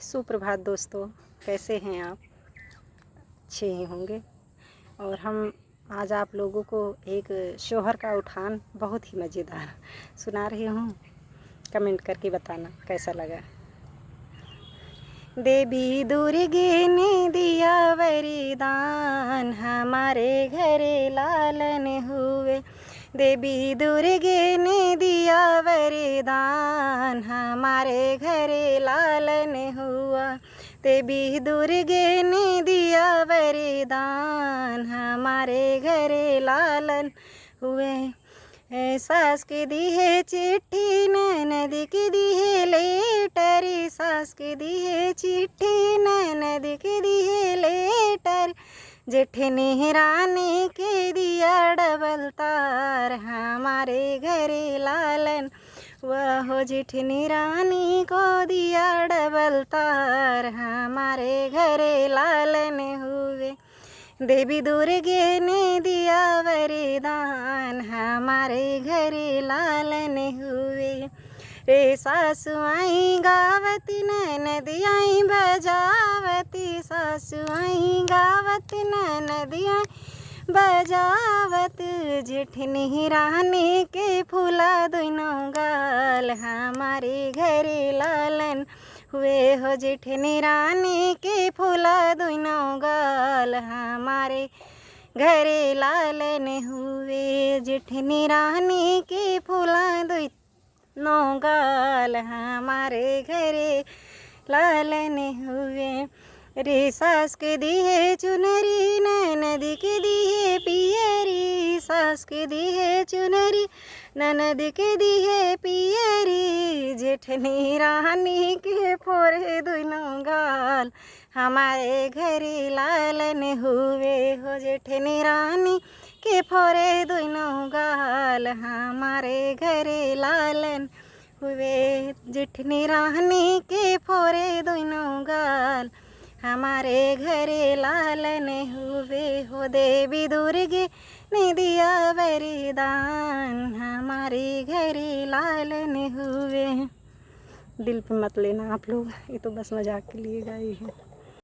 सुप्रभात दोस्तों, कैसे हैं आप? अच्छे ही होंगे। और हम आज आप लोगों को एक शौहर का उठान बहुत ही मज़ेदार सुना रही हूँ। कमेंट करके बताना कैसा लगा। देवी दुर्गे ने दिया वरदान, हमारे घरे लालन हुए। देवी दुर्गे ने दिया वरदान, हमारे घरे लालन हुआ। देवी दुर्गे ने दिया वरदान, हमारे घरे लालन हुए। सास के दी है चिट्ठी, ननद के दी है लेटर। सास के दी है चिट्ठी, ननद के दी है लेटर। जेठनी रानी के दिया डबल तार, हमारे घरे लालन वह जेठनी रानी को दिया डबल तार, हमारे घरे लालन हुए। देवी दुर्गे ने दिया वरदान, हमारे घरे लालन हुए। रे सासु आई गावती, ननद आई बजावती। सासु आई गावती, ननद आई बजावत। जेठनी रानी के फूला दोनों गाल, हमारे घरे लालन हुए हो। जेठनी रानी के फूला दोनों गाल, हमारे घरे लालन हुए। जेठनी रानी के फूला दोनों गाल, हमारे घरे लालन हुए। रे सास के दी है चुनरी, ननद के दी है पियरी। सास के दी है चुनरी, ननद के दी है पियरी। जेठनी रानी के फोरे दोनों गाल, हमारे घरे लालन हुए हो। जेठनी रानी के फोरे दोनों गाल, हमारे घरे लालन हुए। जेठनी रानी के फोरे दोनों गाल, हमारे घरे लालन हुए हो। देवी दुर्गे ने दिया वरदान, हमारे घरे लालन हुए। दिल पे मत लेना आप लोग, ये तो बस मजाक के लिए गाई है।